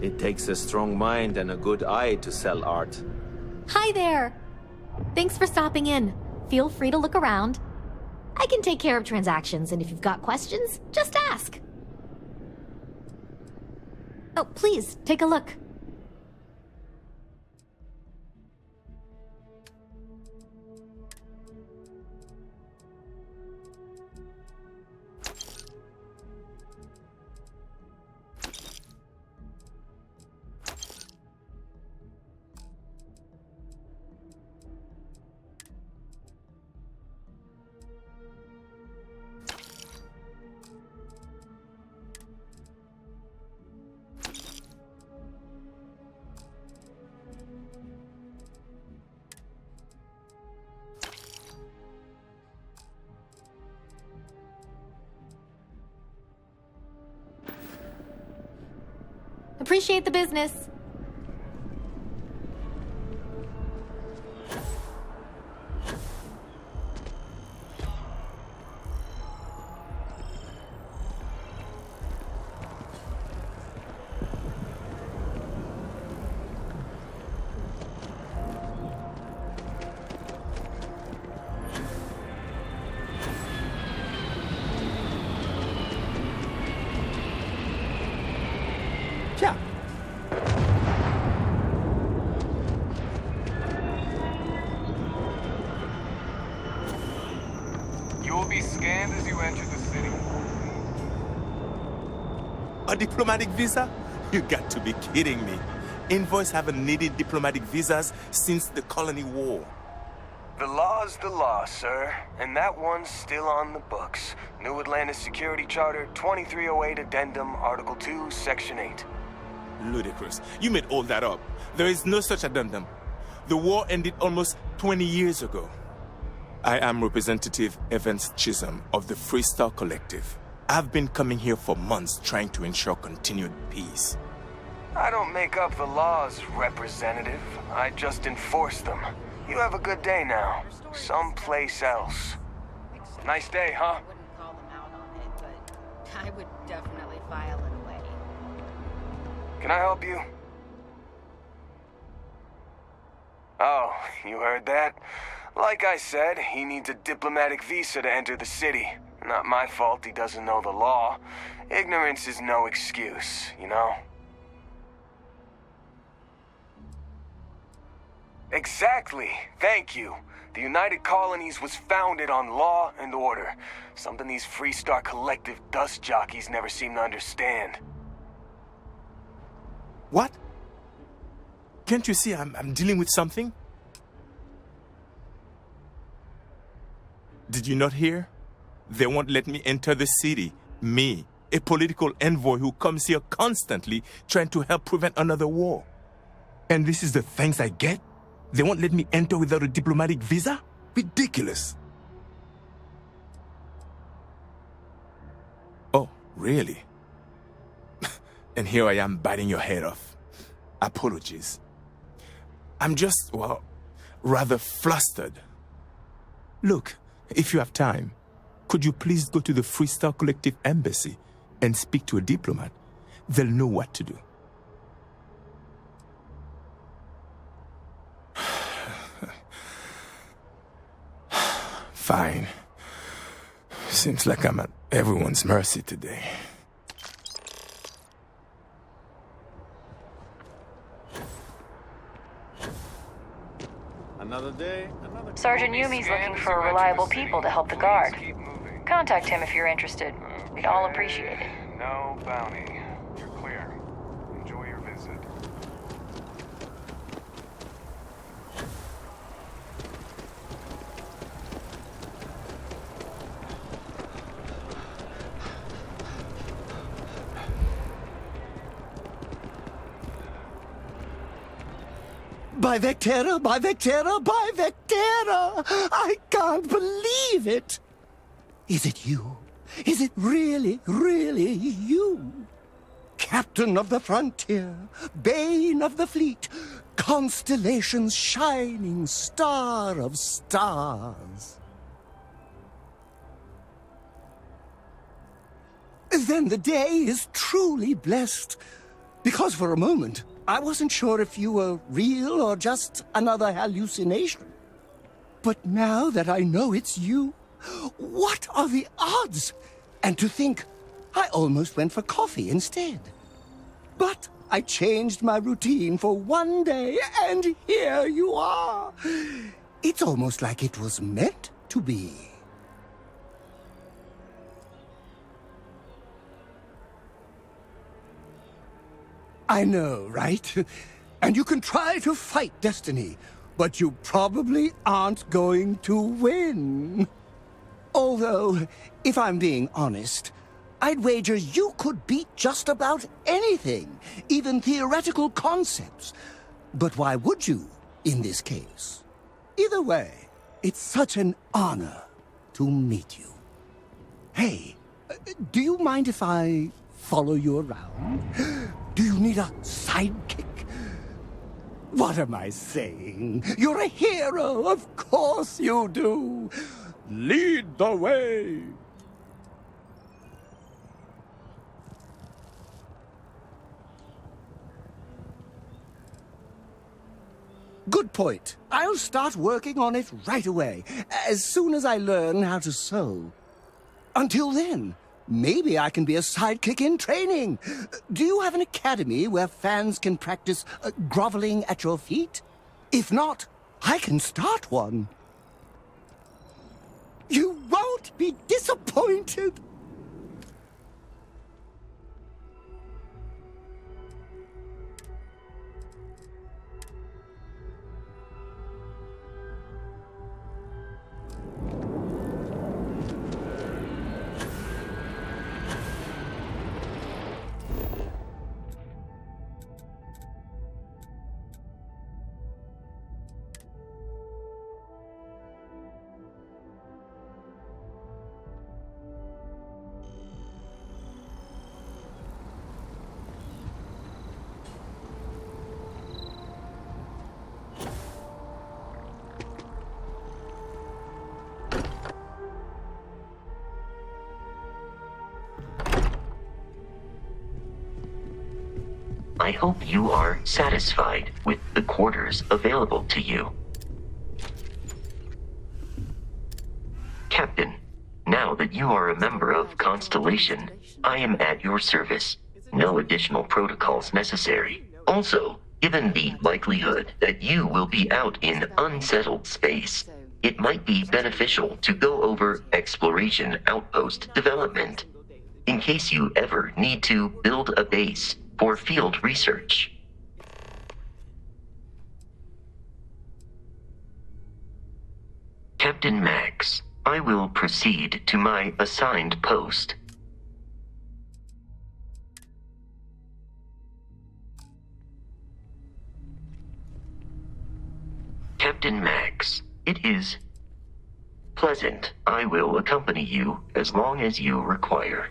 It takes a strong mind and a good eye to sell art. Hi there! Thanks for stopping in. Feel free to look around. I can take care of transactions, and if you've got questions, just ask. Oh, please, take a look. Appreciate the business. You'll be scanned as you enter the city. A diplomatic visa? You got to be kidding me. Envoys haven't needed diplomatic visas since the Colony War. The law's the law, sir, and that one's still on the books. New Atlantis Security Charter 2308 Addendum, Article 2, Section 8. Ludicrous. You made all that up. There is no such addendum. The war ended almost 20 years ago. I am Representative Evans Chisholm of the Freestar Collective. I've been coming here for months trying to ensure continued peace. I don't make up the laws, Representative. I just enforce them. You have a good day now. Someplace else. Nice day, huh? I wouldn't call them out on it, but I would definitely file it away. Can I help you? Oh, you heard that? Like I said, he needs a diplomatic visa to enter the city. Not my fault he doesn't know the law. Ignorance is no excuse, you know? Exactly. Thank you. The United Colonies was founded on law and order. Something these Freestar Collective dust jockeys never seem to understand. What? Can't you see I'm dealing with something? Did you not hear? They won't let me enter the city. Me, a political envoy who comes here constantly trying to help prevent another war. And this is the thanks I get? They won't let me enter without a diplomatic visa? Ridiculous. Oh, really? And here I am biting your head off. Apologies. I'm just, well, rather flustered. Look, if you have time, could you please go to the Freestar Collective Embassy and speak to a diplomat? They'll know what to do. Fine. Seems like I'm at everyone's mercy today. Another day, another... Sergeant Yumi's looking for reliable people to help the guard. Contact him if you're interested. We'd all appreciate it. No bounty. You're clear. Enjoy your visit. By Vectera, by Vectera, by Vectera! I can't believe it! Is it you? Is it really, really you? Captain of the frontier, bane of the fleet, constellation's shining star of stars. Then the day is truly blessed. Because for a moment, I wasn't sure if you were real or just another hallucination. But now that I know it's you, what are the odds? And to think, I almost went for coffee instead. But I changed my routine for one day, and here you are. It's almost like it was meant to be. I know, right? And you can try to fight destiny, but you probably aren't going to win. Although, if I'm being honest, I'd wager you could beat just about anything, even theoretical concepts. But why would you, in this case? Either way, it's such an honor to meet you. Hey, do you mind if I follow you around? Do you need a sidekick? What am I saying? You're a hero, of course you do. Lead the way. Good point. I'll start working on it right away, as soon as I learn how to sew. Until then, maybe I can be a sidekick in training. Do you have an academy where fans can practice groveling at your feet? If not, I can start one. You won't be disappointed. I hope you are satisfied with the quarters available to you. Captain, now that you are a member of Constellation, I am at your service. No additional protocols necessary. Also, given the likelihood that you will be out in unsettled space, it might be beneficial to go over exploration outpost development, in case you ever need to build a base for field research. Captain Max, I will proceed to my assigned post. Captain Max, it is pleasant. I will accompany you as long as you require.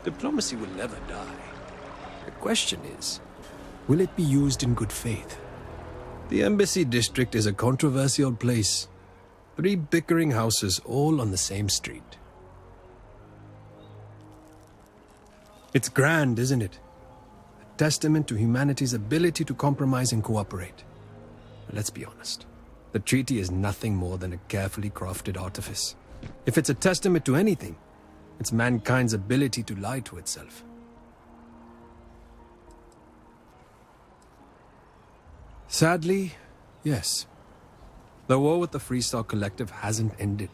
Diplomacy will never die. The question is, will it be used in good faith? The Embassy District is a controversial place. 3 bickering houses all on the same street. It's grand, isn't it? A testament to humanity's ability to compromise and cooperate. But let's be honest. The treaty is nothing more than a carefully crafted artifice. If it's a testament to anything, it's mankind's ability to lie to itself. Sadly, yes. The war with the Freestar Collective hasn't ended.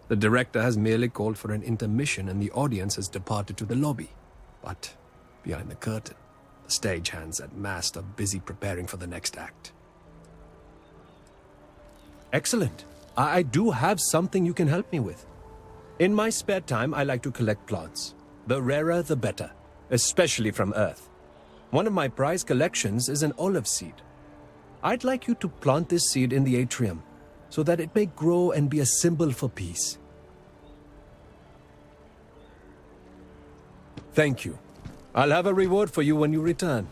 The director has merely called for an intermission and the audience has departed to the lobby. But behind the curtain, the stagehands at Mast are busy preparing for the next act. Excellent. I do have something you can help me with. In my spare time, I like to collect plants. The rarer, the better, especially from Earth. One of my prized collections is an olive seed. I'd like you to plant this seed in the atrium, so that it may grow and be a symbol for peace. Thank you. I'll have a reward for you when you return.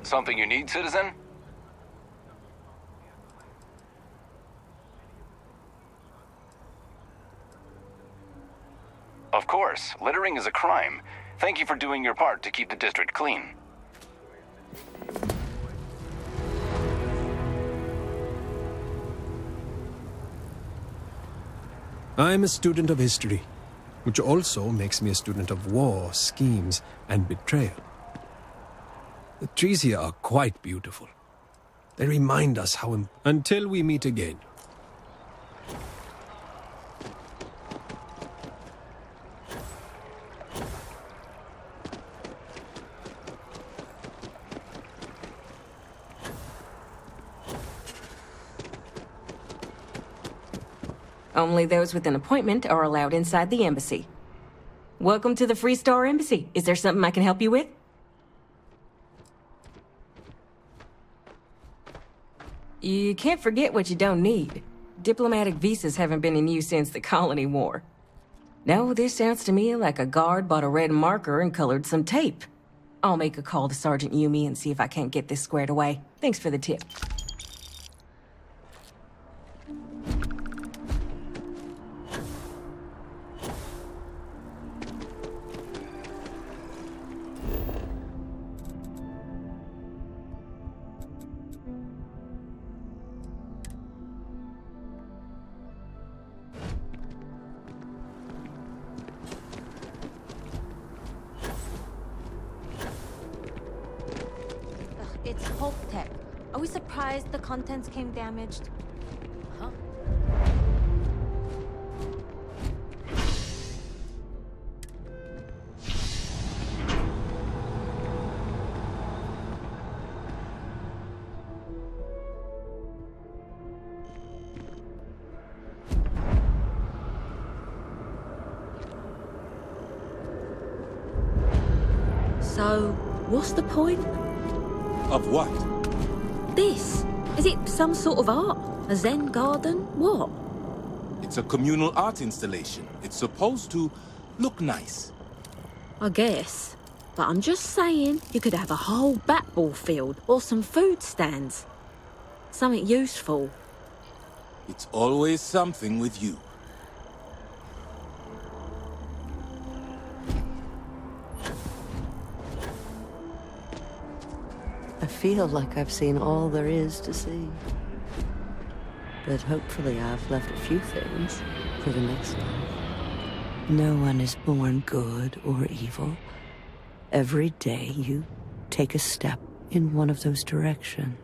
Something you need, citizen? Of course. Littering is a crime. Thank you for doing your part to keep the district clean. I'm a student of history, which also makes me a student of war, schemes, and betrayal. The trees here are quite beautiful. They remind us how until we meet again. Only those with an appointment are allowed inside the embassy. Welcome to the Freestar Embassy. Is there something I can help you with? You can't forget what you don't need. Diplomatic visas haven't been in use since the Colony War. No, this sounds to me like a guard bought a red marker and colored some tape. I'll make a call to Sergeant Yumi and see if I can't get this squared away. Thanks for the tip. It's Hope Tech. Are we surprised the contents came damaged? Huh? So, what's the point? Of what? This? Is it some sort of art? A Zen garden? What? It's a communal art installation. It's supposed to look nice. I guess. But I'm just saying, you could have a whole bat-ball field or some food stands. Something useful. It's always something with you. I feel like I've seen all there is to see. But hopefully I've left a few things for the next life. No one is born good or evil. Every day you take a step in one of those directions.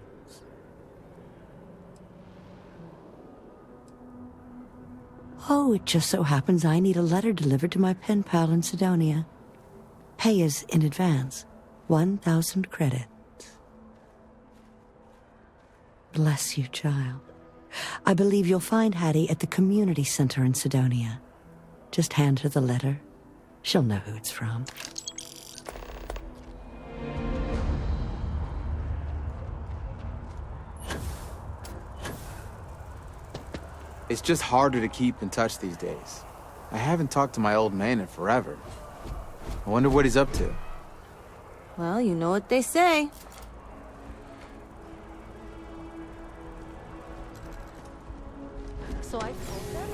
Oh, it just so happens I need a letter delivered to my pen pal in Sidonia. Pay is in advance. 1,000 credits. Bless you, child. I believe you'll find Hattie at the community center in Sidonia. Just hand her the letter. She'll know who it's from. It's just harder to keep in touch these days. I haven't talked to my old man in forever. I wonder what he's up to. Well, you know what they say. So I told them.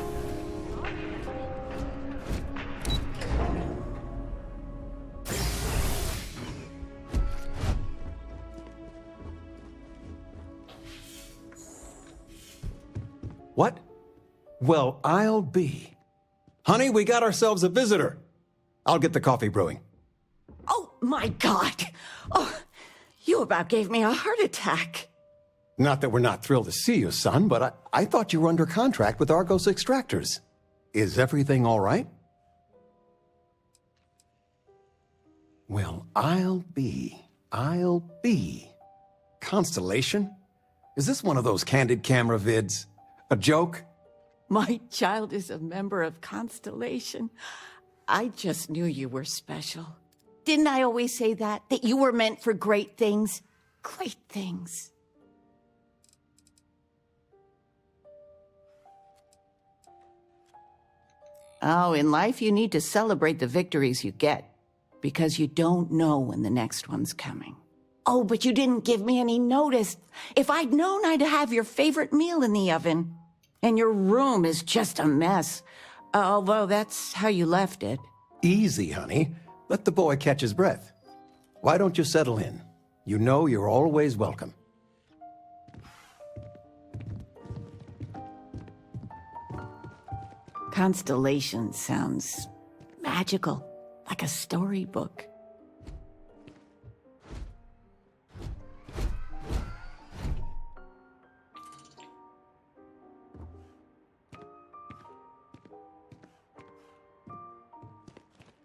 What? Well, I'll be. Honey, we got ourselves a visitor. I'll get the coffee brewing. Oh, my God. Oh, you about gave me a heart attack. Not that we're not thrilled to see you, son, but I thought you were under contract with Argos Extractors. Is everything all right? Well, I'll be. Constellation? Is this one of those candid camera vids? A joke? My child is a member of Constellation. I just knew you were special. Didn't I always say that? That you were meant for great things? Great things. Oh, in life you need to celebrate the victories you get, because you don't know when the next one's coming. Oh, but you didn't give me any notice. If I'd known, I'd have your favorite meal in the oven. And your room is just a mess. Although that's how you left it. Easy, honey. Let the boy catch his breath. Why don't you settle in? You know you're always welcome. Constellation sounds magical, like a storybook.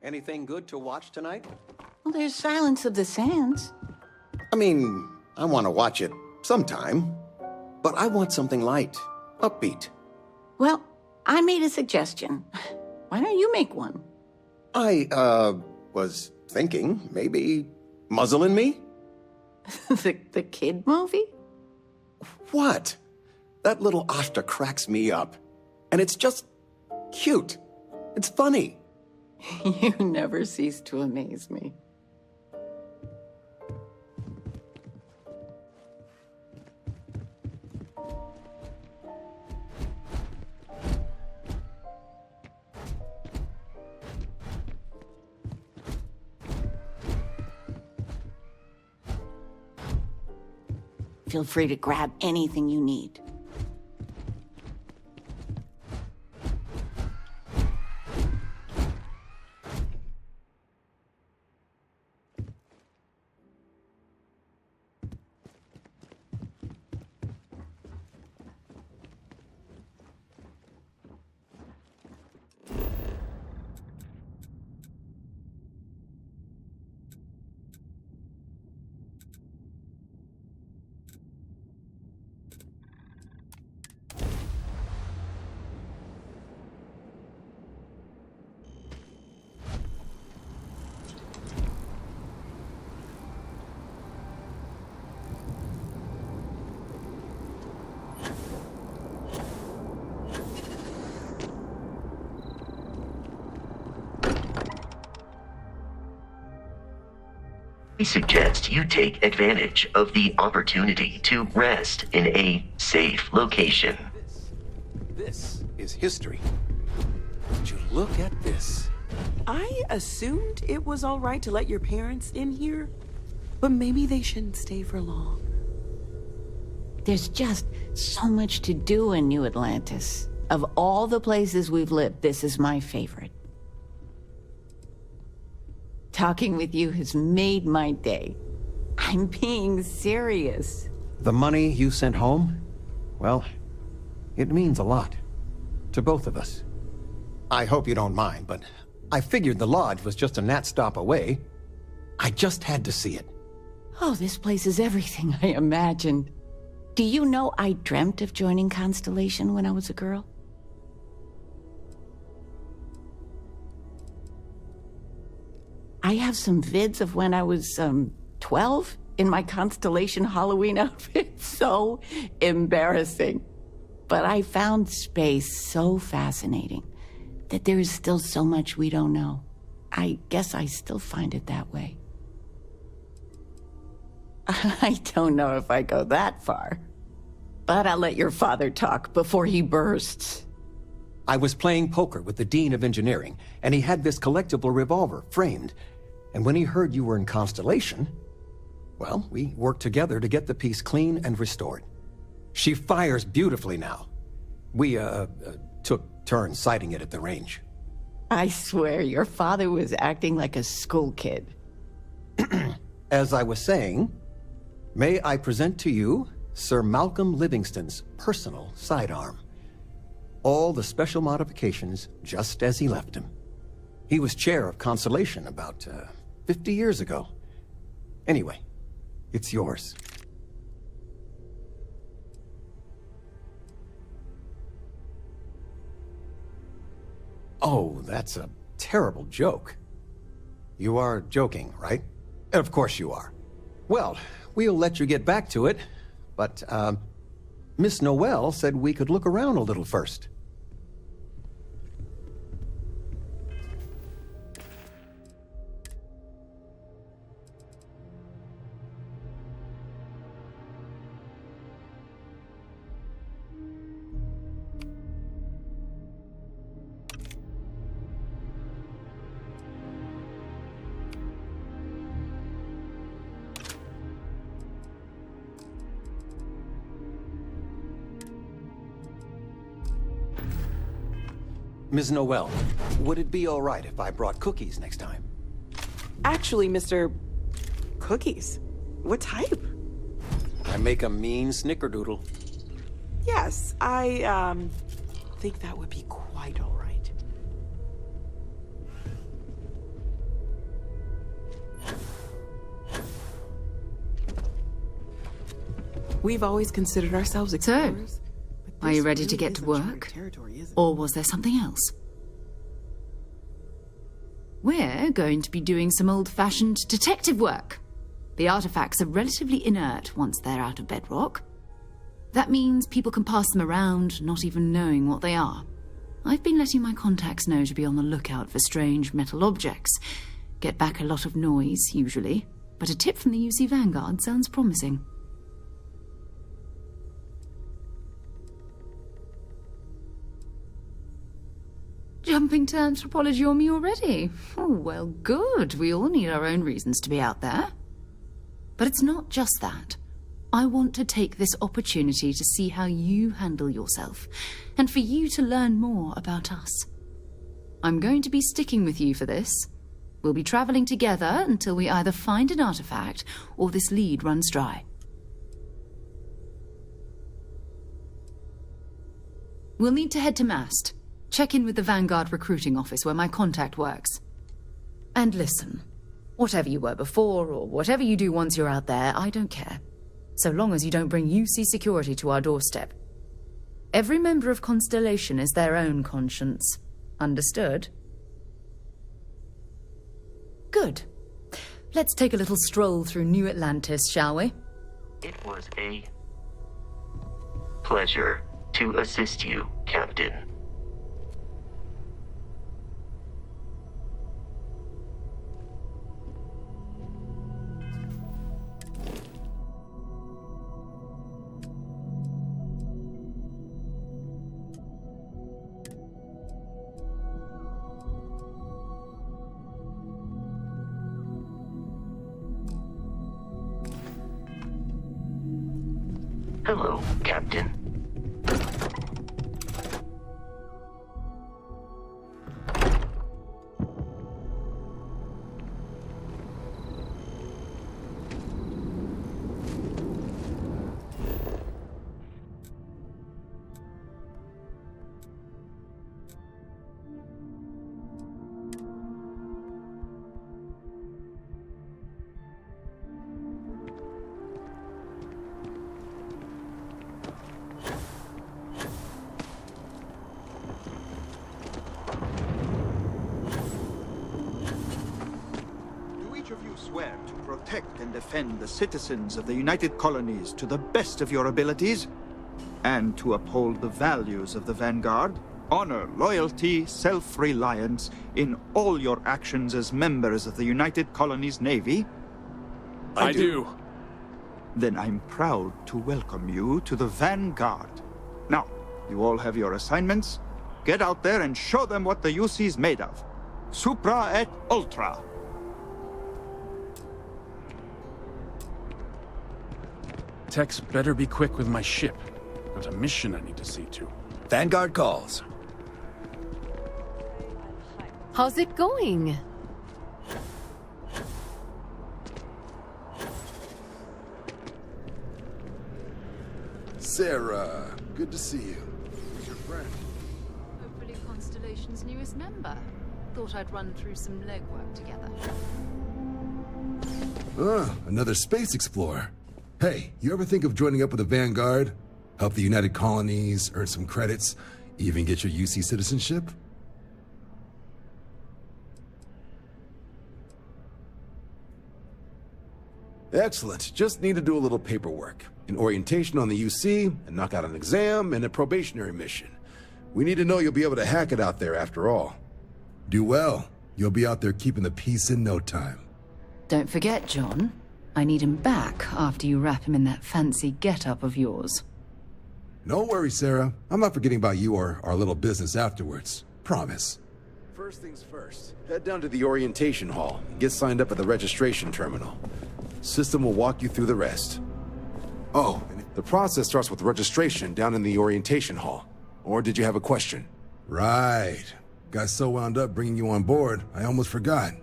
Anything good to watch tonight? Well, there's Silence of the Sands. I mean, I want to watch it sometime, but I want something light, upbeat. Well, I made a suggestion. Why don't you make one? I, was thinking maybe Muzzle and Me? The kid movie? What? That little Ashta cracks me up. And it's just cute. It's funny. You never cease to amaze me. Feel free to grab anything you need. I suggest you take advantage of the opportunity to rest in a safe location. This is history. Would you look at this? I assumed it was all right to let your parents in here, but maybe they shouldn't stay for long. There's just so much to do in New Atlantis. Of all the places we've lived, this is my favorite. Talking with you has made my day. I'm being serious. The money you sent home? Well, it means a lot. To both of us. I hope you don't mind, but I figured the lodge was just a gnat stop away. I just had to see it. Oh, this place is everything I imagined. Do you know I dreamt of joining Constellation when I was a girl? I have some vids of when I was, 12 in my Constellation Halloween outfit. So embarrassing. But I found space so fascinating that there is still so much we don't know. I guess I still find it that way. I don't know if I go that far. But I'll let your father talk before he bursts. I was playing poker with the Dean of Engineering, and he had this collectible revolver framed. And when he heard you were in Constellation, well, we worked together to get the piece clean and restored. She fires beautifully now. We, took turns sighting it at the range. I swear, your father was acting like a school kid. As I was saying, may I present to you Sir Malcolm Livingston's personal sidearm. All the special modifications just as he left him. He was chair of Constellation about 50 years ago. Anyway, it's yours. Oh, that's a terrible joke. You are joking, right? Of course you are. Well, we'll let you get back to it, but, Miss Noel said we could look around a little first. Ms. Noel, would it be all right if I brought cookies next time? Actually, Mr. Cookies? What type? I make a mean snickerdoodle. Yes, I, think that would be quite all right. We've always considered ourselves explorers. Are you ready to get to work? Or was there something else? We're going to be doing some old-fashioned detective work. The artifacts are relatively inert once they're out of bedrock. That means people can pass them around, not even knowing what they are. I've been letting my contacts know to be on the lookout for strange metal objects. Get back a lot of noise, usually, but a tip from the UC Vanguard sounds promising. Jumping to anthropology on me already? Oh, well, good. We all need our own reasons to be out there. But it's not just that. I want to take this opportunity to see how you handle yourself, and for you to learn more about us. I'm going to be sticking with you for this. We'll be traveling together until we either find an artifact or this lead runs dry. We'll need to head to Mast. Check in with the Vanguard recruiting office where my contact works. And listen, whatever you were before or whatever you do once you're out there, I don't care. So long as you don't bring UC security to our doorstep. Every member of Constellation is their own conscience. Understood? Good. Let's take a little stroll through New Atlantis, shall we? It was a pleasure to assist you, Captain. Hello, Captain. Swear to protect and defend the citizens of the United Colonies to the best of your abilities? and to uphold the values of the Vanguard, honor loyalty, self-reliance in all your actions as members of the United Colonies Navy? I do. Then I'm proud to welcome you to the Vanguard. Now, you all have your assignments. Get out there and show them what the UC's made of. Supra et Ultra. Tex better be quick with my ship. Got a mission I need to see to. Vanguard calls. How's it going? Sarah, good to see you. Who's your friend? Hopefully Constellation's newest member. Thought I'd run through some legwork together. Another space explorer. Hey, you ever think of joining up with the Vanguard? Help the United Colonies, earn some credits, even get your UC citizenship? Excellent. Just need to do a little paperwork. An orientation on the UC, and knock out an exam, and a probationary mission. We need to know you'll be able to hack it out there after all. Do well. You'll be out there keeping the peace in no time. Don't forget, John. I need him back after you wrap him in that fancy get-up of yours. No worries, Sarah. I'm not forgetting about you or our little business afterwards. Promise. First things first. Head down to the orientation hall and get signed up at the registration terminal. System will walk you through the rest. Oh, and the process starts with registration down in the orientation hall. Or did you have a question? Right. Got so wound up bringing you on board, I almost forgot.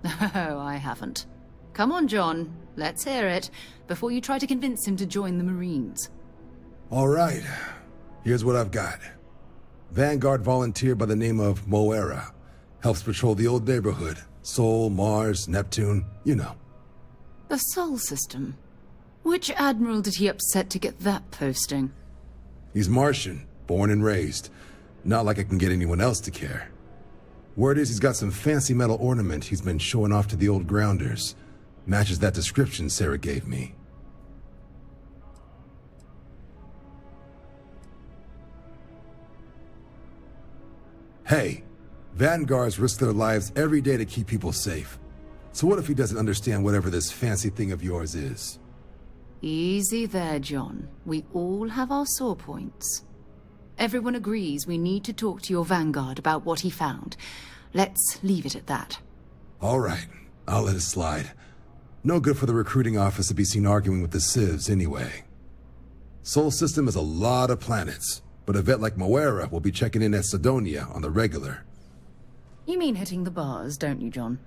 Oh, I haven't. Come on, John. Let's hear it, before you try to convince him to join the Marines. All right. Here's what I've got. Vanguard volunteer by the name of Moera. Helps patrol the old neighborhood. Sol, Mars, Neptune, you know. The Sol system. Which admiral did he upset to get that posting? He's Martian, born and raised. Not like I can get anyone else to care. Word is he's got some fancy metal ornament he's been showing off to the old grounders. Matches that description Sarah gave me. Hey, Vanguards risk their lives every day to keep people safe. So what if he doesn't understand whatever this fancy thing of yours is? Easy there, John. We all have our sore points. Everyone agrees we need to talk to your Vanguard about what he found. Let's leave it at that. All right, I'll let it slide. No good for the recruiting office to be seen arguing with the civs anyway. Sol system is a lot of planets, but a vet like Moera will be checking in at Sidonia on the regular. You mean hitting the bars, don't you, John?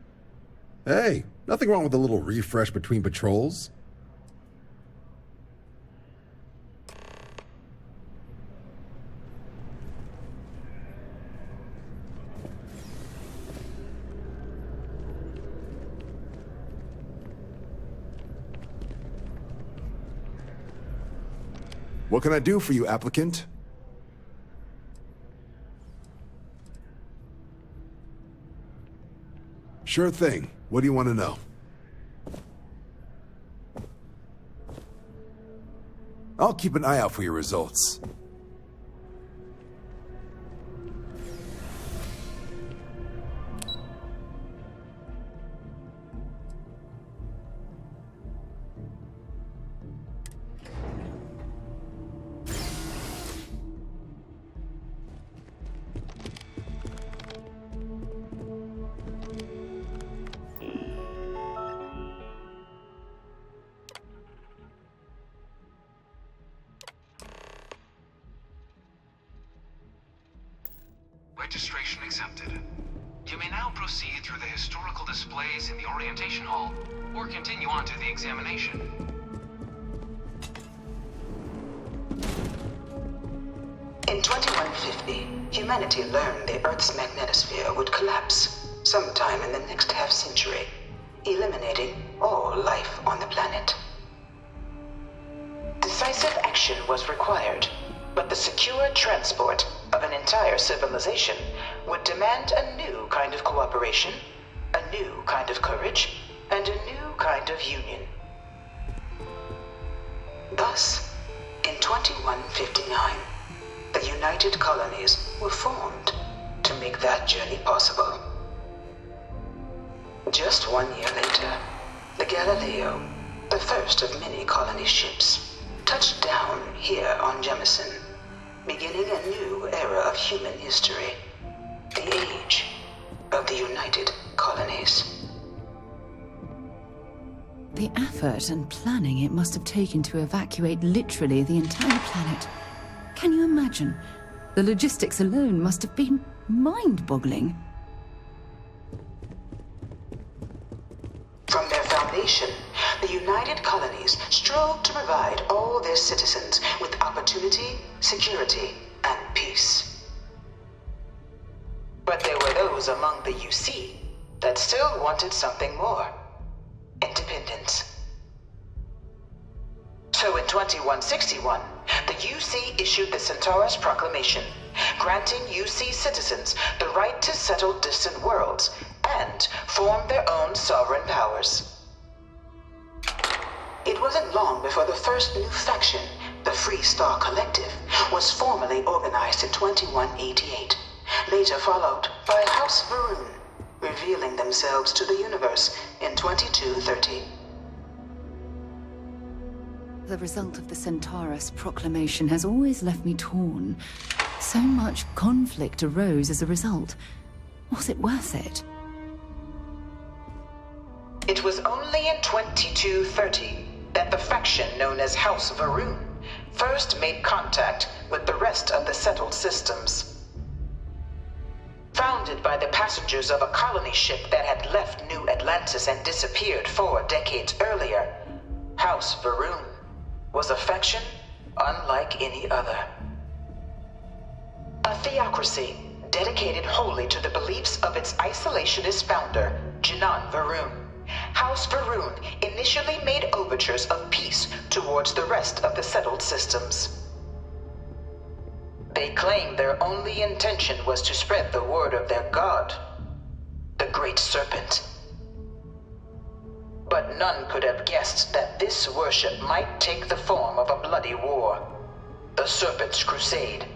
Hey, nothing wrong with a little refresh between patrols. What can I do for you, applicant? Sure thing. What do you want to know? I'll keep an eye out for your results. Registration accepted. You may now proceed through the historical displays in the orientation hall, or continue on to the examination. In 2150, humanity learned the Earth's magnetosphere would collapse sometime in the next half-century, eliminating all life on the planet. Decisive action was required, but the secure transport of an entire civilization would demand a new kind of cooperation, a new kind of courage, and a new kind of union. Thus, in 2150, 2159, the United Colonies were formed to make that journey possible. Just 1 year later, the Galileo, the first of many colony ships, touched down here on Jemison, beginning a new era of human history, the age of the United Colonies. The effort and planning it must have taken to evacuate literally the entire planet. Can you imagine? The logistics alone must have been mind-boggling. From their foundation, the United Colonies strove to provide all their citizens with opportunity, security, and peace. But there were those among the UC that still wanted something more: independence. So in 2161, the UC issued the Centaurus Proclamation, granting UC citizens the right to settle distant worlds and form their own sovereign powers. It wasn't long before the first new faction, the Free Star Collective, was formally organized in 2188, later followed by House Varun, revealing themselves to the universe in 2230. The result of the Centaurus Proclamation has always left me torn. So much conflict arose as a result. Was it worth it? It was only in 2230 that the faction known as House Varun first made contact with the rest of the settled systems. Founded by the passengers of a colony ship that had left New Atlantis and disappeared 4 decades earlier, House Varun was a faction unlike any other. A theocracy dedicated wholly to the beliefs of its isolationist founder, Jinan Varun. House Varun initially made overtures of peace towards the rest of the settled systems. They claimed their only intention was to spread the word of their god, the Great Serpent. But none could have guessed that this worship might take the form of a bloody war, the Serpent's Crusade.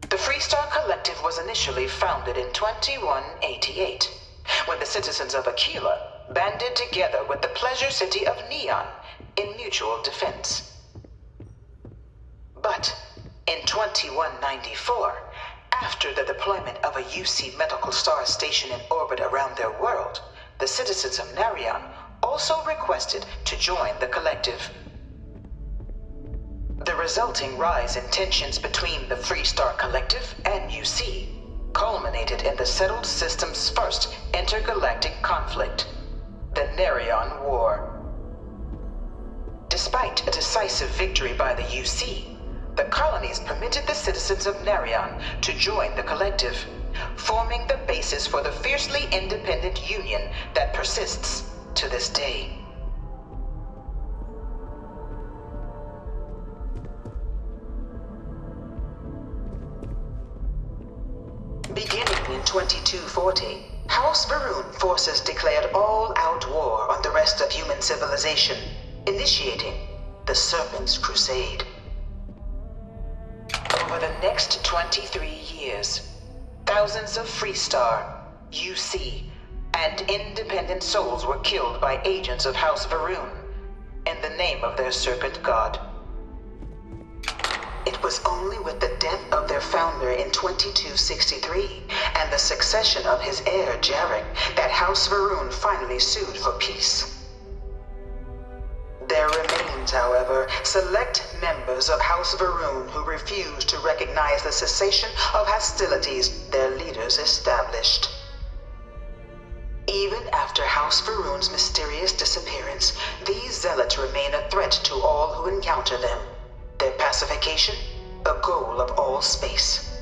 The Freestar Collective was initially founded in 2188, when the citizens of Aquila banded together with the pleasure city of Neon in mutual defense. But in 2194, after the deployment of a UC medical star station in orbit around their world, the citizens of Narion also requested to join the collective. The resulting rise in tensions between the Freestar Collective and UC culminated in the settled system's first intergalactic conflict, the Narion War. Despite a decisive victory by the UC, the colonies permitted the citizens of Narion to join the collective, forming the basis for the fiercely independent union that persists to this day. Beginning in 2240, House Varun forces declared all-out war on the rest of human civilization, initiating the Serpent's Crusade. Over the next 23 years, thousands of Freestar, UC, and independent souls were killed by agents of House Varun in the name of their serpent god. It was only with the death of their founder in 2263 and the succession of his heir, Jarek, that House Varun finally sued for peace. There remains, however, select members of House Varun who refuse to recognize the cessation of hostilities their leaders established. Even after House Varun's mysterious disappearance, these zealots remain a threat to all who encounter them. Their pacification, a goal of all space.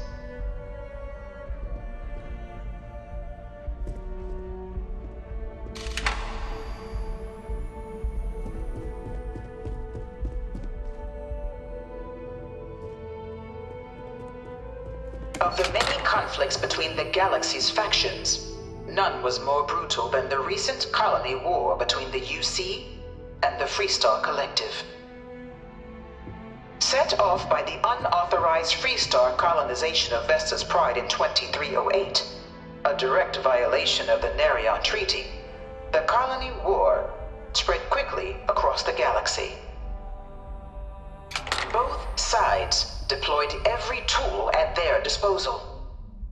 Of the many conflicts between the galaxy's factions, none was more brutal than the recent colony war between the UC and the Freestar Collective. Set off by the unauthorized Freestar colonization of Vesta's Pride in 2308, a direct violation of the Nerion Treaty, the colony war spread quickly across the galaxy. Both sides deployed every tool at their disposal.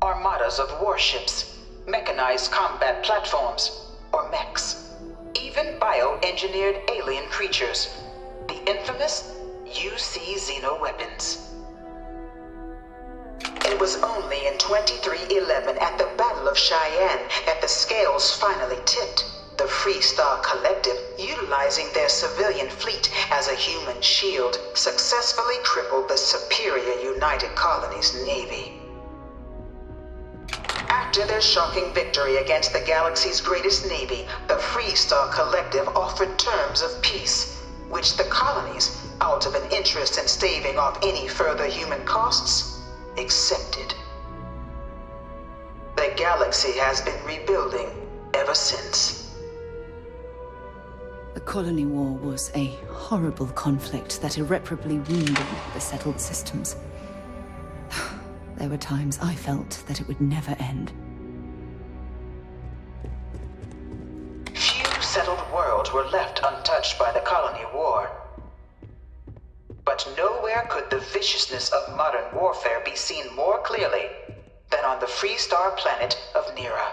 Armadas of warships, mechanized combat platforms, or mechs, even bioengineered alien creatures, the infamous UC xeno-weapons. It was only in 2311 at the Battle of Cheyenne that the scales finally tipped. The Freestar Collective, utilizing their civilian fleet as a human shield, successfully crippled the superior United Colonies Navy. After their shocking victory against the galaxy's greatest navy, the Freestar Collective offered terms of peace, which the colonies, out of an interest in staving off any further human costs, accepted. The galaxy has been rebuilding ever since. The colony war was a horrible conflict that irreparably wounded the settled systems. There were times I felt that it would never end. Few settled worlds were left untouched by the colony war. But nowhere could the viciousness of modern warfare be seen more clearly than on the Freestar planet of Nera.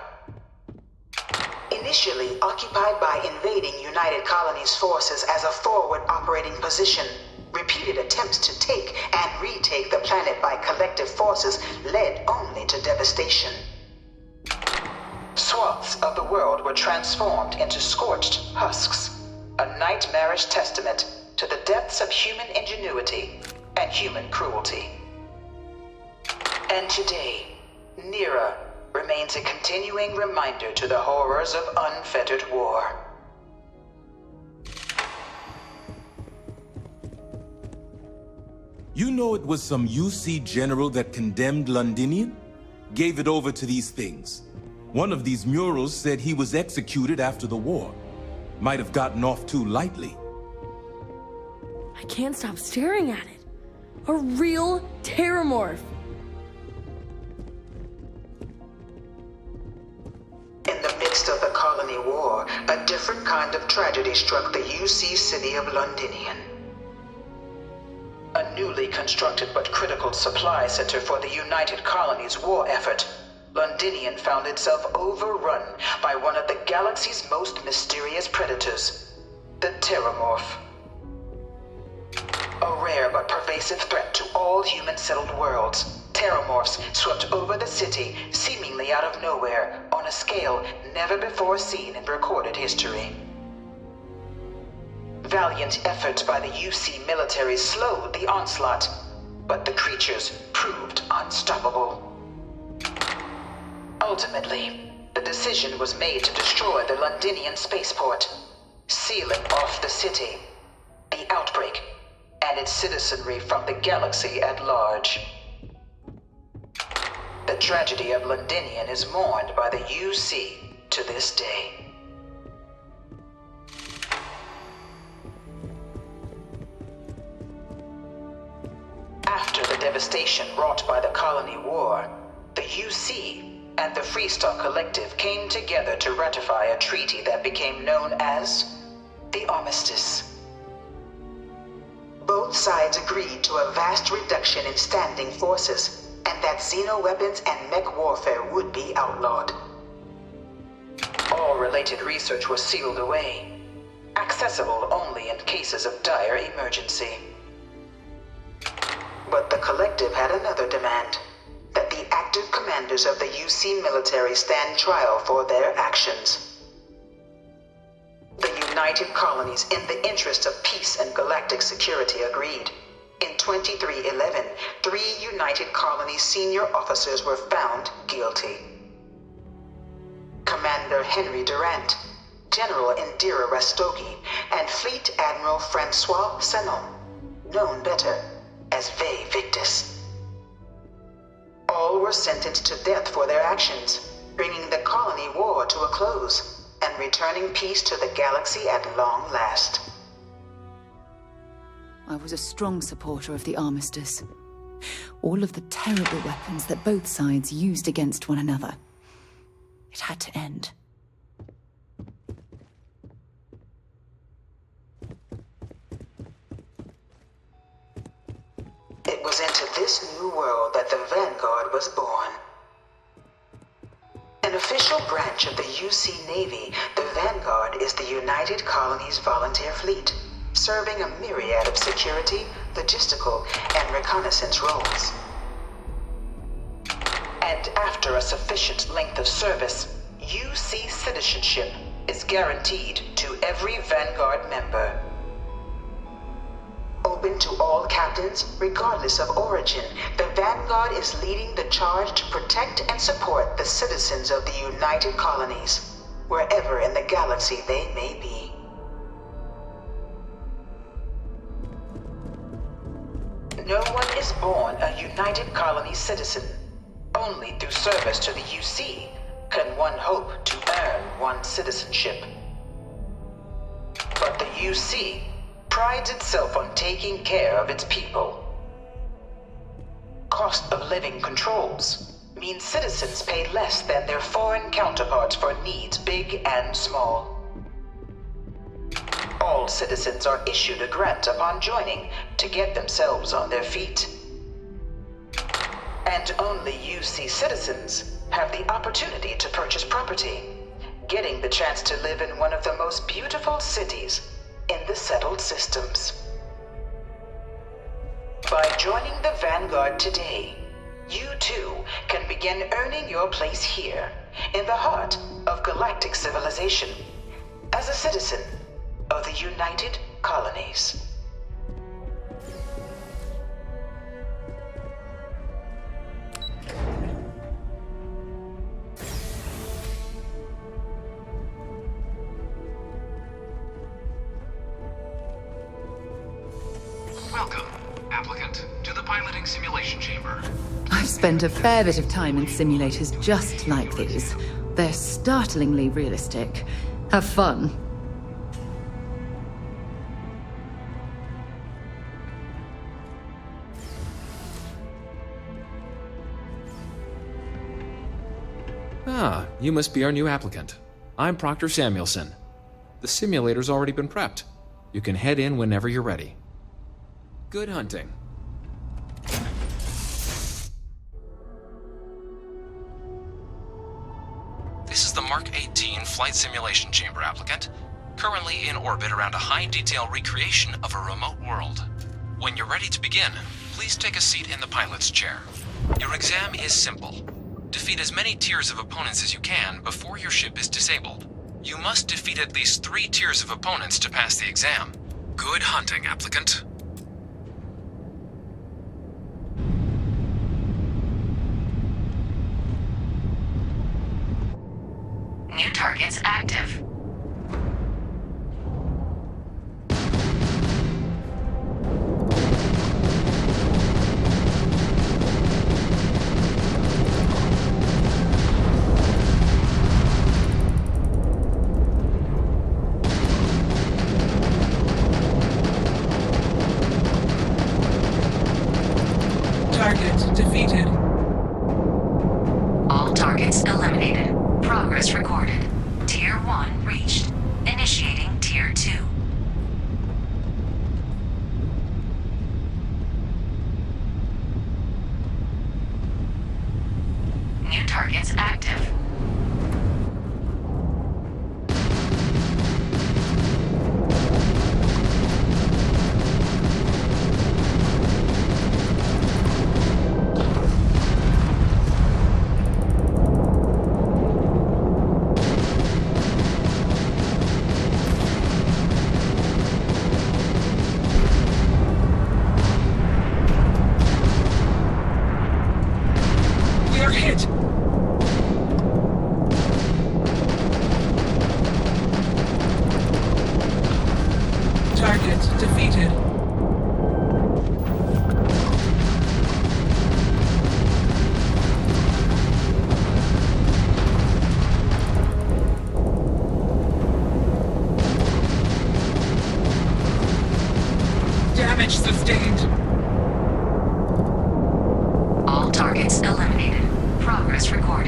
Initially occupied by invading United Colonies forces as a forward operating position, repeated attempts to take and retake the planet by collective forces led only to devastation. Swaths of the world were transformed into scorched husks, a nightmarish testament to the depths of human ingenuity and human cruelty. And today, Nera remains a continuing reminder to the horrors of unfettered war. You know it was some UC general that condemned Londinian? Gave it over to these things. One of these murals said he was executed after the war. Might have gotten off too lightly. I can't stop staring at it. A real terramorph. In the midst of the colony war, a different kind of tragedy struck the UC city of Londinian. A newly constructed but critical supply center for the United Colonies' war effort, Londinian found itself overrun by one of the galaxy's most mysterious predators, the Terramorph. A rare but pervasive threat to all human-settled worlds, Terramorphs swept over the city, seemingly out of nowhere, on a scale never before seen in recorded history. Valiant efforts by the UC military slowed the onslaught, but the creatures proved unstoppable. Ultimately, the decision was made to destroy the Londinian spaceport, sealing off the city, the outbreak, and its citizenry from the galaxy at large. The tragedy of Londinian is mourned by the UC to this day. After the devastation wrought by the colony war, the UC and the Freestar Collective came together to ratify a treaty that became known as the Armistice. Both sides agreed to a vast reduction in standing forces, and that xeno-weapons and mech warfare would be outlawed. All related research was sealed away, accessible only in cases of dire emergency. But the Collective had another demand, that the active commanders of the UC military stand trial for their actions. The United Colonies, in the interest of peace and galactic security, agreed. In 2311, 3 United Colonies senior officers were found guilty. Commander Henry Durant, General Indira Rastogi, and Fleet Admiral Francois Sanon, known better as Vae Victus. All were sentenced to death for their actions, bringing the colony war to a close and returning peace to the galaxy at long last. I was a strong supporter of the armistice. All of the terrible weapons that both sides used against one another. It had to end. It was into this new world that the Vanguard was born. An official branch of the UC Navy, the Vanguard is the United Colonies Volunteer Fleet, serving a myriad of security, logistical, and reconnaissance roles. And after a sufficient length of service, UC citizenship is guaranteed to every Vanguard member. Open to all captains, regardless of origin, the Vanguard is leading the charge to protect and support the citizens of the United Colonies, wherever in the galaxy they may be. No one is born a United Colonies citizen. Only through service to the UC can one hope to earn one's citizenship. But the UC prides itself on taking care of its people. Cost of living controls mean citizens pay less than their foreign counterparts for needs big and small. All citizens are issued a grant upon joining to get themselves on their feet. And only UC citizens have the opportunity to purchase property, getting the chance to live in one of the most beautiful cities in the settled systems. By joining the Vanguard today, you too can begin earning your place here, in the heart of galactic civilization, as a citizen of the United Colonies. Welcome, applicant, to the piloting simulation chamber. I've spent a fair bit of time in simulators just like these. They're startlingly realistic. Have fun. Ah, you must be our new applicant. I'm Proctor Samuelson. The simulator's already been prepped. You can head in whenever you're ready. Good hunting. This is the Mark 18 Flight Simulation Chamber applicant, currently in orbit around a high-detail recreation of a remote world. When you're ready to begin, please take a seat in the pilot's chair. Your exam is simple. Defeat as many tiers of opponents as you can before your ship is disabled. You must defeat at least 3 tiers of opponents to pass the exam. Good hunting, applicant. New targets active. Target defeated. All targets eliminated. Progress recorded. Tier 1 reached. Initiating Tier 2. New targets active. We are hit!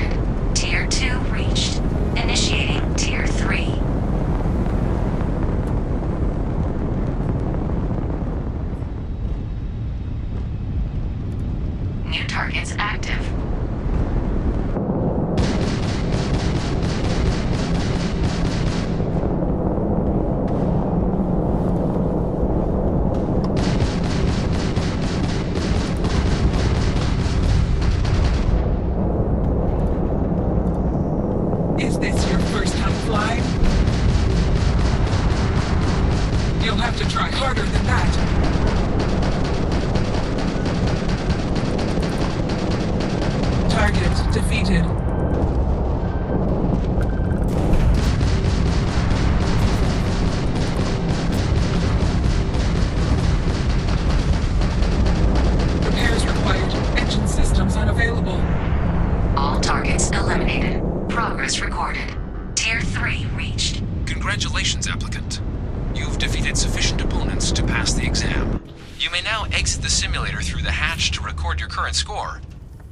recorded. Tier 2 reached. Initiating Tier 3. New targets active. Is this your first time flying? You'll have to try harder than that. Target defeated. Repairs required. Engine systems unavailable. All targets eliminated. Progress recorded. Tier 3 reached. Congratulations, applicant. You've defeated sufficient opponents to pass the exam. You may now exit the simulator through the hatch to record your current score,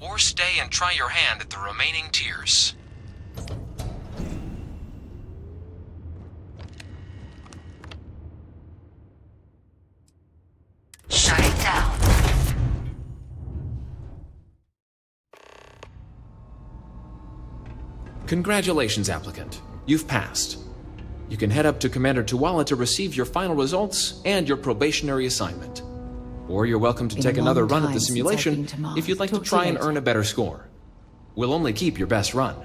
or stay and try your hand at the remaining tiers. Shutting down. Congratulations, applicant. You've passed. You can head up to Commander Tuwala to receive your final results and your probationary assignment. Or you're welcome to Been take a another long run at time the since I've simulation been to Mars. if you'd like to Talk to try you and later. earn a better score. We'll only keep your best run.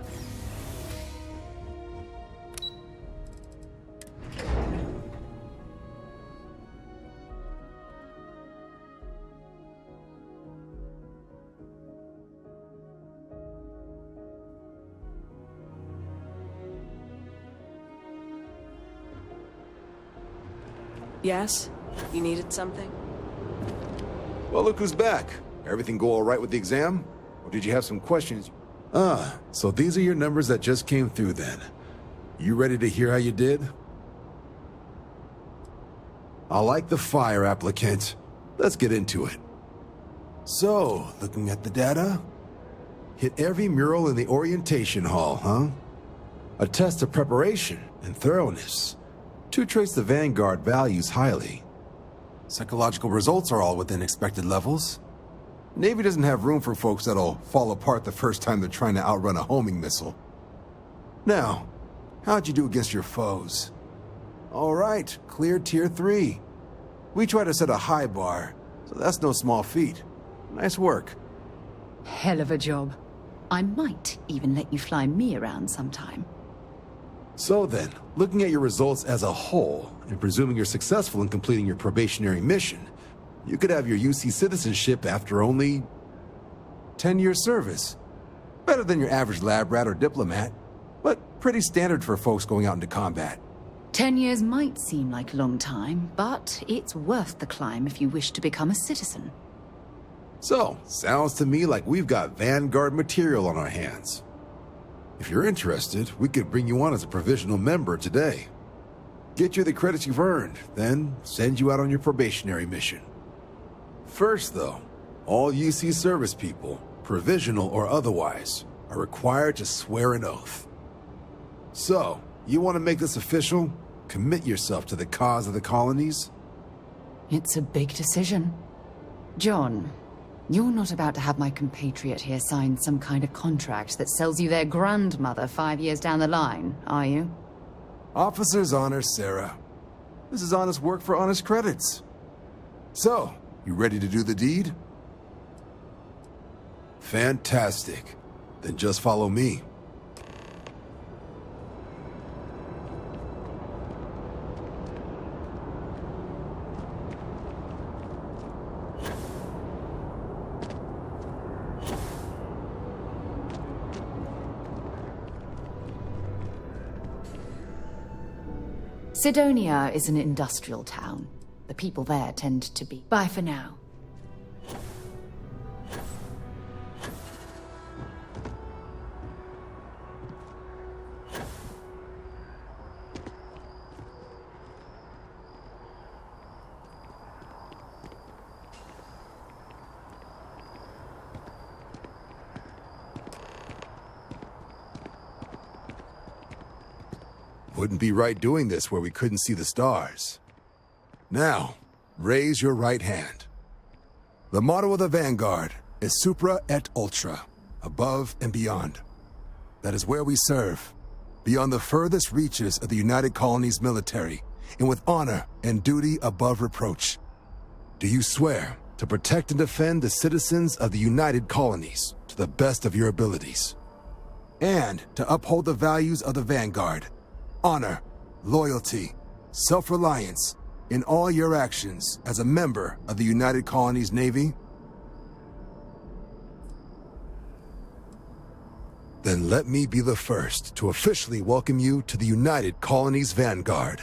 Yes? You needed something? Well, look who's back. Everything go all right with the exam? Or did you have some questions? Ah, so these are your numbers that just came through then. You ready to hear how you did? I like the fire, applicant. Let's get into it. So, looking at the data, hit every mural in the orientation hall, huh? A test of preparation and thoroughness. To trace the Vanguard values highly. Psychological results are all within expected levels. Navy doesn't have room for folks that'll fall apart the first time they're trying to outrun a homing missile. Now, how'd you do against your foes? All right, clear Tier 3. We try to set a high bar, so that's no small feat. Nice work. Hell of a job. I might even let you fly me around sometime. So then, looking at your results as a whole, and presuming you're successful in completing your probationary mission, you could have your UC citizenship after only 10 years service. Better than your average lab rat or diplomat, but pretty standard for folks going out into combat. 10 years might seem like a long time, but it's worth the climb if you wish to become a citizen. So, sounds to me like we've got Vanguard material on our hands. If you're interested, we could bring you on as a provisional member today. Get you the credits you've earned, then send you out on your probationary mission. First, though, all UC service people, provisional or otherwise, are required to swear an oath. So, you want to make this official? Commit yourself to the cause of the colonies? It's a big decision. John, you're not about to have my compatriot here sign some kind of contract that sells you their grandmother 5 years down the line, are you? Officer's honor, Sarah. This is honest work for honest credits. So, you ready to do the deed? Fantastic. Then just follow me. Sidonia is an industrial town. The people there tend to be. Bye for now. Wouldn't be right doing this where we couldn't see the stars. Now, raise your right hand. The motto of the Vanguard is Supra et Ultra, above and beyond. That is where we serve, beyond the furthest reaches of the United Colonies military, and with honor and duty above reproach. Do you swear to protect and defend the citizens of the United Colonies to the best of your abilities? And to uphold the values of the Vanguard, honor, loyalty, self-reliance, in all your actions as a member of the United Colonies Navy? Then let me be the first to officially welcome you to the United Colonies Vanguard.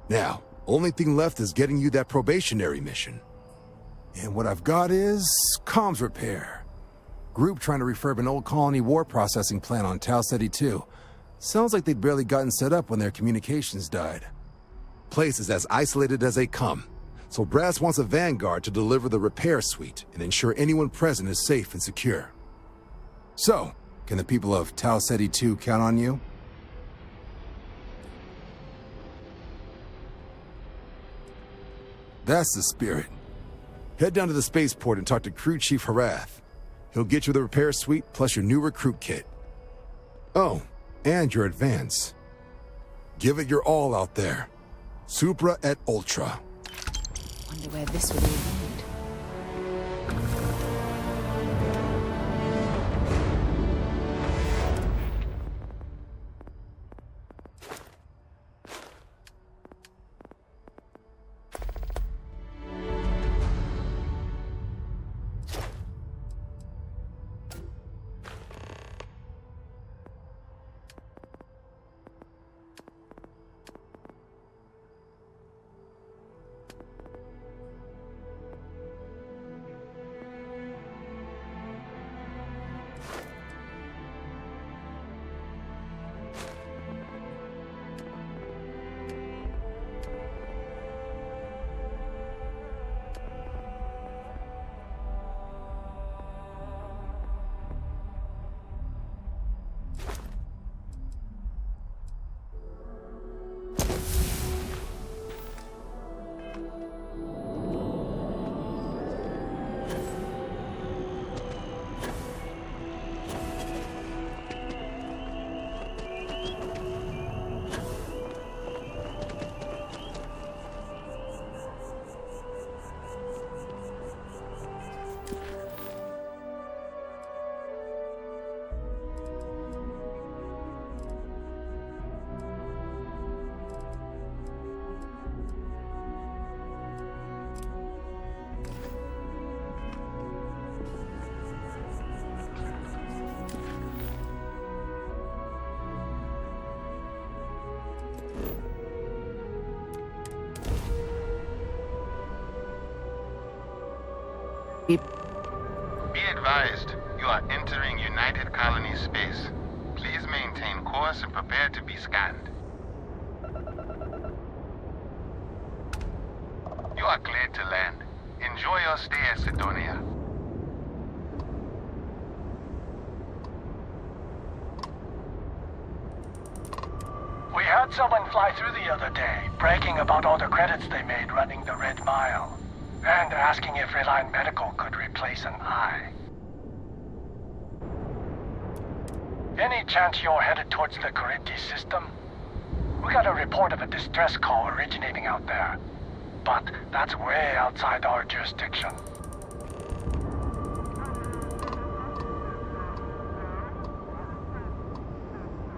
Now, only thing left is getting you that probationary mission. And what I've got is comms repair. Group trying to refurb an old colony war processing plant on Tau Ceti 2. Sounds like they'd barely gotten set up when their communications died. Place is as isolated as they come, so Brass wants a Vanguard to deliver the repair suite and ensure anyone present is safe and secure. So, can the people of Tau Ceti 2 count on you? That's the spirit. Head down to the spaceport and talk to Crew Chief Harath. He'll get you the repair suite plus your new recruit kit. Oh, and your advance. Give it your all out there. Supra et Ultra. Wonder where this would lead. Be advised, you are entering United Colony space. Please maintain course and prepare to be scanned. You are cleared to land. Enjoy your stay at Sidonia. We had someone fly through the other day, bragging about all the credits they made running the Red Mile. And asking if Reliant Medical could replace an eye. Any chance you're headed towards the Charybdis system? We got a report of a distress call originating out there. But that's way outside our jurisdiction.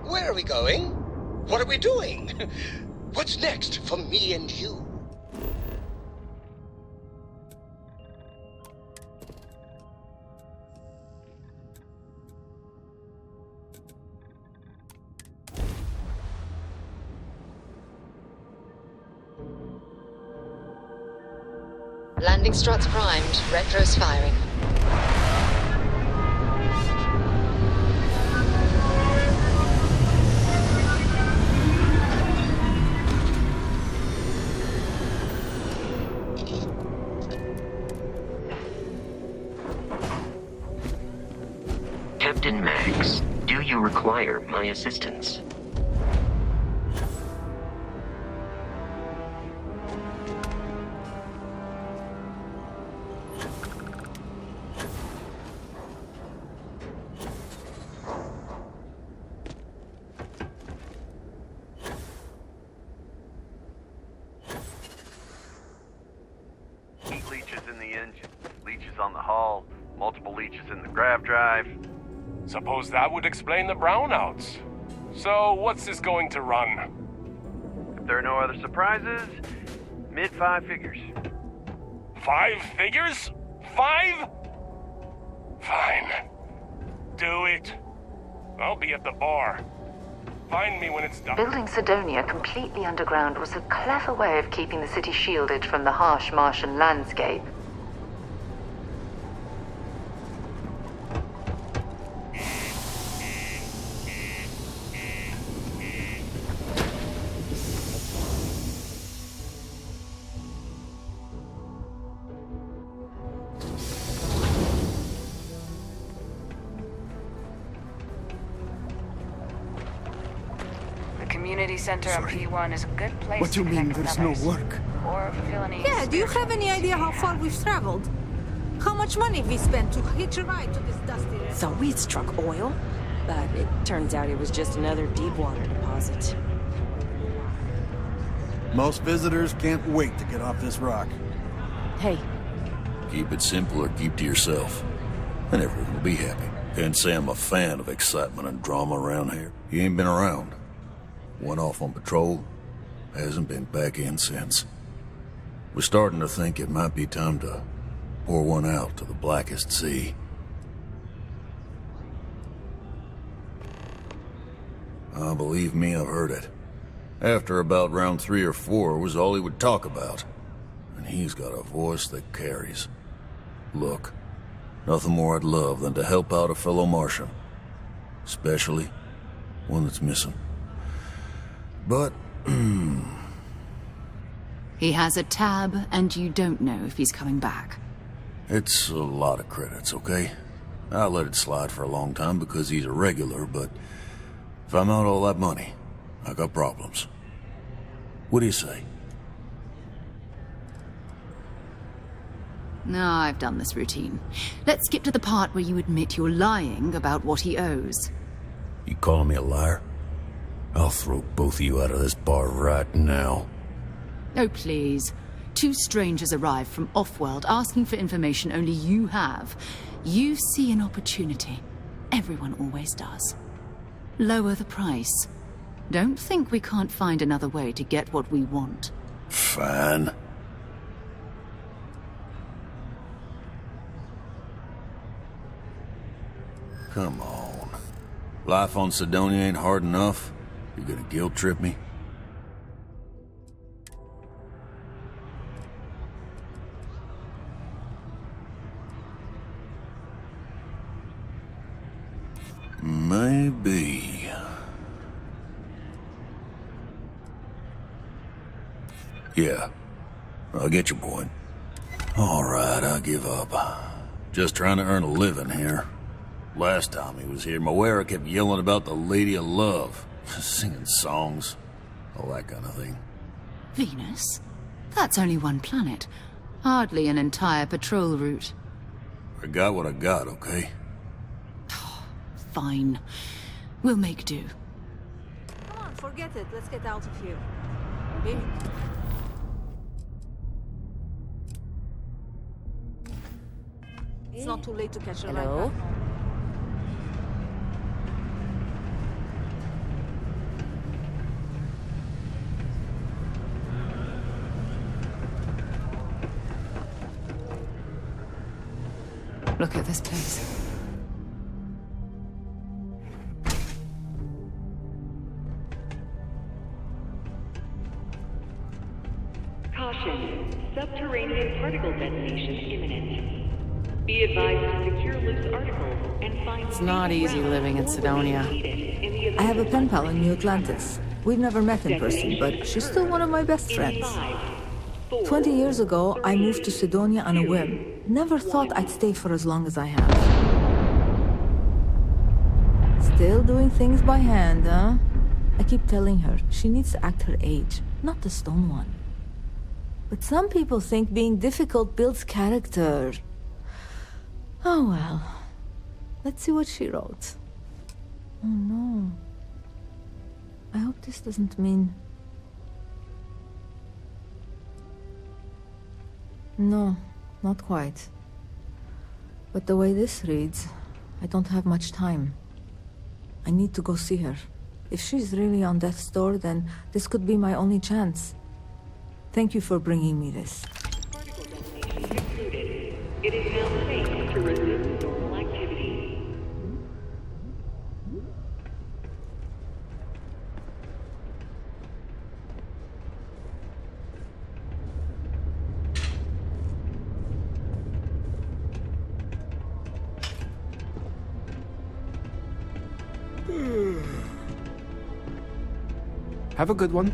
Where are we going? What are we doing? What's next for me and you? Landing struts primed, retros firing. Captain Max, do you require my assistance? on the hull, multiple leeches in the grav drive. Suppose that would explain the brownouts. So, what's this going to run? If there are no other surprises, mid-5 figures. 5 figures? 5? Fine. Do it. I'll be at the bar. Find me when it's done. Building Sidonia completely underground was a clever way of keeping the city shielded from the harsh Martian landscape. Community center on P1 is a good place What do you mean there's no work? Or feel any Yeah, do you have any idea how far we've traveled? How much money we spent to hitch a ride to this dusty area? So we'd struck oil, but it turns out it was just another deep water deposit. Most visitors can't wait to get off this rock. Hey. Keep it simple or keep to yourself, and everyone will be happy. Can't say I'm a fan of excitement and drama around here. You ain't been around. Went off on patrol, hasn't been back in since. We're starting to think it might be time to pour one out to the blackest sea. Believe me, I've heard it. After about round 3 or 4 was all he would talk about. And he's got a voice that carries. Look, nothing more I'd love than to help out a fellow Martian. Especially one that's missing. But, He has a tab, and you don't know if he's coming back. It's a lot of credits, okay? I let it slide for a long time because he's a regular, but if I'm out all that money, I got problems. What do you say? No, I've done this routine. Let's skip to the part where you admit you're lying about what he owes. You calling me a liar? I'll throw both of you out of this bar right now. Oh, please. 2 strangers arrive from off-world asking for information only you have. You see an opportunity. Everyone always does. Lower the price. Don't think we can't find another way to get what we want. Fine. Come on. Life on Sidonia ain't hard enough. You gonna guilt trip me? Maybe. Yeah, I get your point. All right, I give up. Just trying to earn a living here. Last time he was here, Moira kept yelling about the Lady of Love. Singing songs. All that kind of thing. Venus? That's only one planet. Hardly an entire patrol route. I got what I got, okay? Fine. We'll make do. Come on, forget it. Let's get out of here. Okay? It's not too late to catch a ride. Hello? Look at this place. Caution. Subterranean particle detonation imminent. Be advised to secure loose articles and find... It's not easy living in Sidonia. I have a pen pal in New Atlantis. We've never met in person, but she's still one of my best friends. 20 years ago, I moved to Sidonia on a whim. Never thought I'd stay for as long as I have. Still doing things by hand, huh? I keep telling her she needs to act her age, not the stone one. But some people think being difficult builds character. Oh well. Let's see what she wrote. Oh no. I hope this doesn't mean... No, not quite. But the way this reads, I don't have much time. I need to go see her. If she's really on death's door, then this could be my only chance. Thank you for bringing me this. It is now safe to resume normal activity. Have a good one.